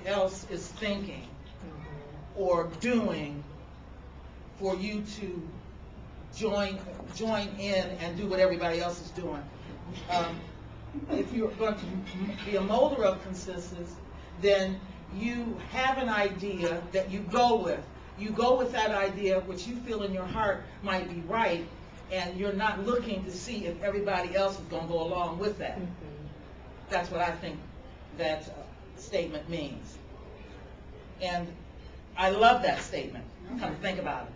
else is thinking or doing for you to join in and do what everybody else is doing. If you're going to be a molder of consensus, then you have an idea that you go with. You go with that idea which you feel in your heart might be right, and you're not looking to see if everybody else is going to go along with that. That's what I think that statement means. And I love that statement. Come to think about it.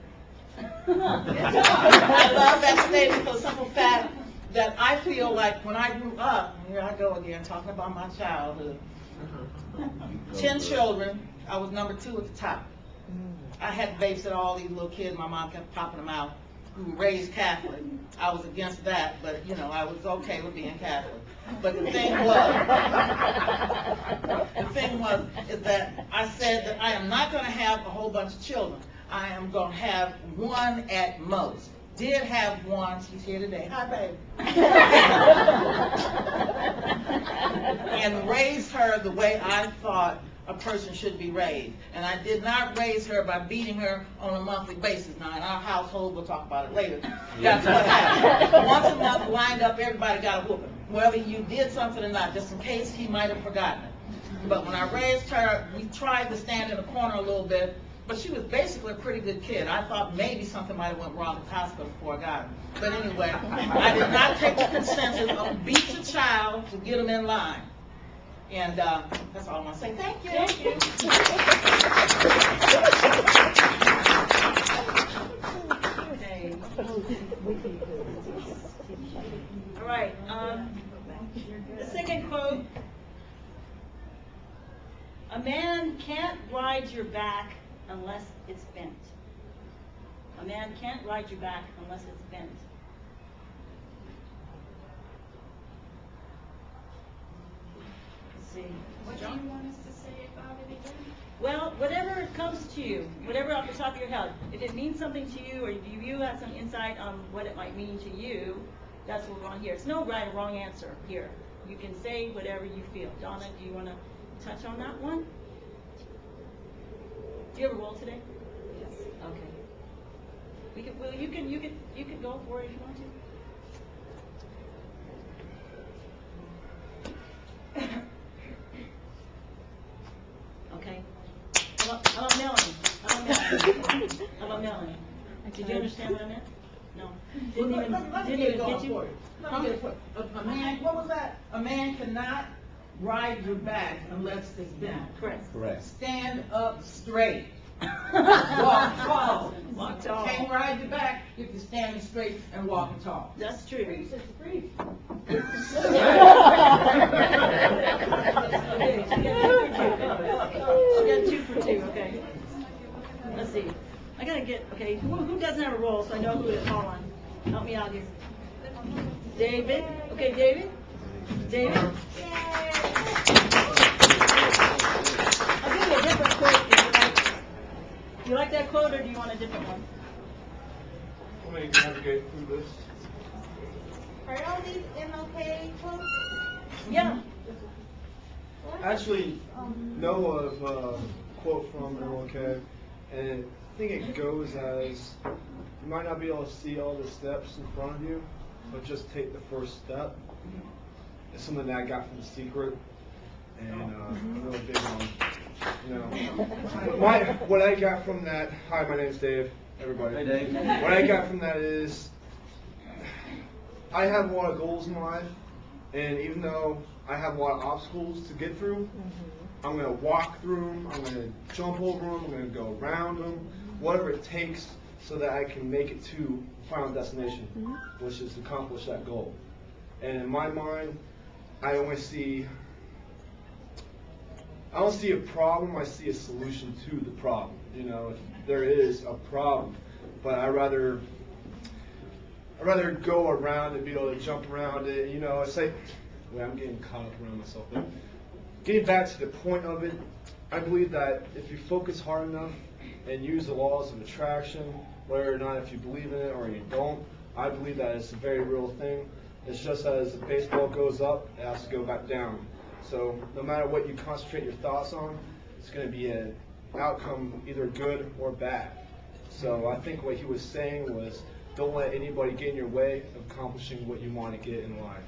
I love that statement for the simple fact that I feel like when I grew up, and here I go again talking about my childhood, 10 children, I was number 2 at the top. I had to babysit all these little kids. My mom kept popping them out, who were raised Catholic. I was against that, but you know, I was okay with being Catholic. But the thing was, is that I said that I am not going to have a whole bunch of children. I am going to have one at most. Did have one. She's here today. Hi, baby. And raised her the way I thought a person should be raised. And I did not raise her by beating her on a monthly basis. Now, in our household, we'll talk about it later, that's what happened. Once a month, lined up, everybody got a whooping. Whether you did something or not, just in case he might have forgotten it. But when I raised her, we tried to stand in the corner a little bit, but she was basically a pretty good kid. I thought maybe something might have went wrong at the hospital before I got her. But anyway, I did not take the consensus of beat the child to get him in line. And that's all I want to say. Thank you. Thank you. Okay. All right. The second quote. A man can't ride your back unless it's bent. A man can't ride your back unless it's bent. Let's see. What do you want us to say about it again? Well, whatever comes to you, whatever off the top of your head. If it means something to you, or if you have some insight on what it might mean to you, that's what we want to hear. It's no right or wrong answer here. You can say whatever you feel. Donna, do you want to touch on that one? Do you have a role today? Yes. Okay. Well, you can go for it if you want to. Okay. How about Melanie? How about Melanie? Did you understand what I meant? No. Didn't even get you? Let me get it. A man, what was that? A man cannot ride your back unless it's bent. Correct. Stand up straight. Walk tall. Walk tall. Can't ride your back if you're standing straight and walking tall. That's true. It's free. Okay, she got 2 for 2. Okay. Let's see. I gotta get. Okay. Who doesn't have a role, so I know who to call on. Help me out here. David. Okay, David. David. I'll give you a different quote if you like. Do you like that quote, or do you want a different one? I'm going to navigate through this. Are all these MLK quotes? Yeah. I actually know of a quote from MLK, and I think it goes as, you might not be able to see all the steps in front of you, but just take the first step. It's something that I got from The Secret, and I'm really big on, you know. What I got from that, hi, my name's Dave, everybody. Hey, Dave. What I got from that is, I have a lot of goals in life, and even though I have a lot of obstacles to get through, I'm going to walk through them, I'm going to jump over them, I'm going to go around them, whatever it takes so that I can make it to the final destination, which is to accomplish that goal. And in my mind, I don't see a problem, I see a solution to the problem. You know, if there is a problem, but I'd rather go around and be able to jump around it. You know, it's like, well, I'm getting caught up around myself. But getting back to the point of it, I believe that if you focus hard enough and use the laws of attraction, whether or not if you believe in it or you don't, I believe that it's a very real thing. It's just as the baseball goes up, it has to go back down. So no matter what you concentrate your thoughts on, it's going to be an outcome either good or bad. So I think what he was saying was, don't let anybody get in your way of accomplishing what you want to get in life.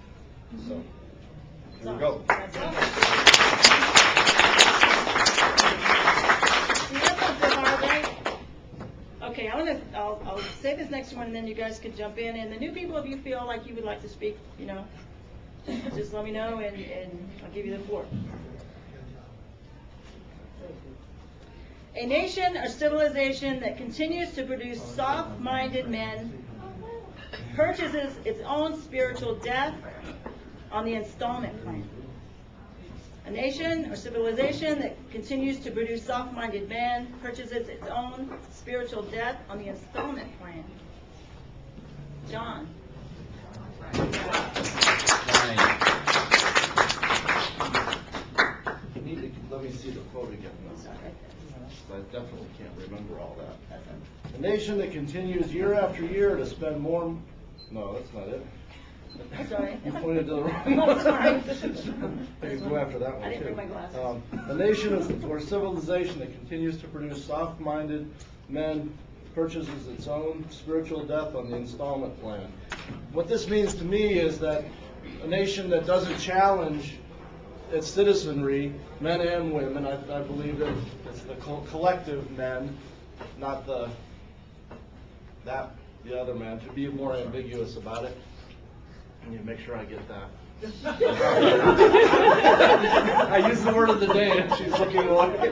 So here we go. That's all right? Okay, I'll say this next one, and then you guys could jump in. And the new people, if you feel like you would like to speak, just let me know, and I'll give you the floor. A nation or civilization that continues to produce soft-minded men purchases its own spiritual death on the installment plan. A nation or civilization that continues to produce soft-minded men purchases its own spiritual death on the installment plan. John. You need to let me see the quote again. I definitely can't remember all that. A nation that continues year after year to spend more. No, that's not it. I'm sorry. You pointed to the wrong Oh, one. sorry. I can go after that one. I didn't too. bring my glasses. A nation or civilization that continues to produce soft-minded men purchases its own spiritual death on the installment plan. What this means to me is that a nation that doesn't challenge its citizenry, men and women, I believe that it's the collective men, not the other men, to be more ambiguous about it. I need to make sure I get that. I used the word of the day and she's looking away.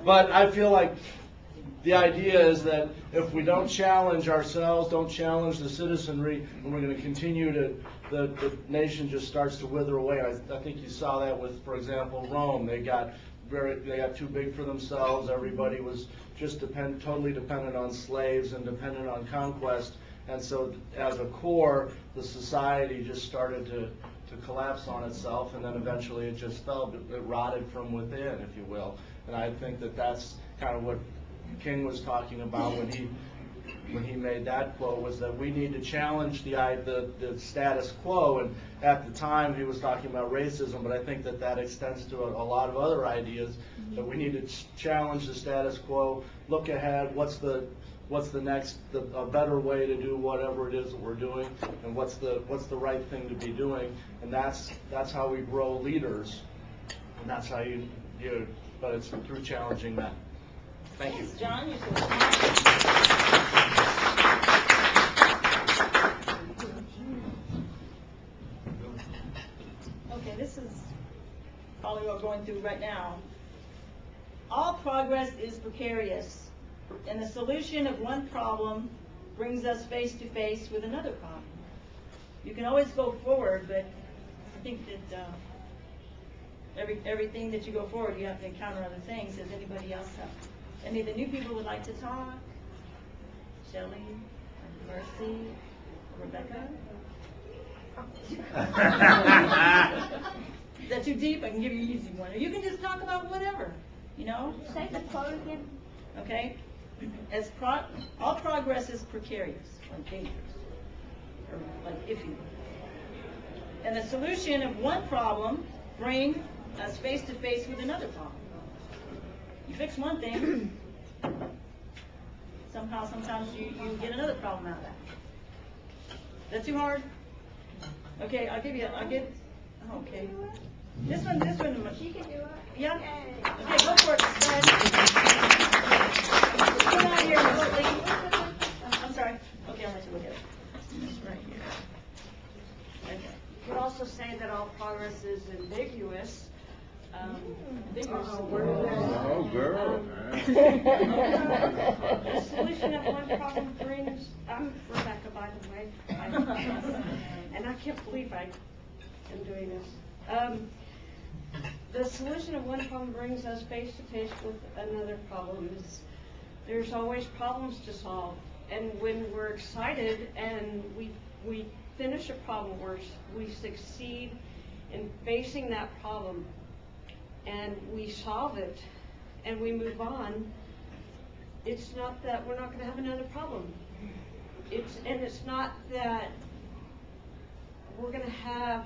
But I feel like the idea is that if we don't challenge ourselves, don't challenge the citizenry, and we're going to continue to, the nation just starts to wither away. I think you saw that with, for example, Rome. They got too big for themselves. Everybody was just totally dependent on slaves and dependent on conquest. And so as a core, the society just started to collapse on itself, and then eventually it just fell. It rotted from within, if you will. And I think that that's kind of what King was talking about when he made that quote, was that we need to challenge the status quo. And at the time he was talking about racism, but I think that extends to a lot of other ideas, that we need to challenge the status quo, look ahead, what's the next, a better way to do whatever it is that we're doing, and what's the right thing to be doing. And that's how we grow leaders, and that's how you but it's through challenging that. Thank you. John, you said okay, this is probably what we're going through right now. All progress is precarious, and the solution of one problem brings us face to face with another problem. You can always go forward, but I think that everything that you go forward, you have to encounter other things. Does anybody else have? Any of the new people would like to talk? Shelley, Mercy, Rebecca? Is that too deep? I can give you an easy one. Or you can just talk about whatever, Say the quote again. Okay? All progress is precarious, like dangerous, or like iffy. And the solution of one problem brings us face to face with another problem. You fix one thing, sometimes you get another problem out of that. Is that too hard? Okay, okay. This one. She can do it. Yeah? Yay. Okay, go for it. Go ahead. Come out here, Leslie. I'm sorry. Okay, I'll let you look at it. It's right here. Okay. You could also say that all progress is ambiguous. Ambiguous. Oh, girl. The solution of one problem brings. I'm Rebecca, by the way, and I can't believe I am doing this. The solution of one problem brings us face to face with another problem. There's always problems to solve, and when we're excited and we finish a problem, we succeed in facing that problem, and we solve it, and we move on. It's not that we're not going to have another problem. It's not that we're going to have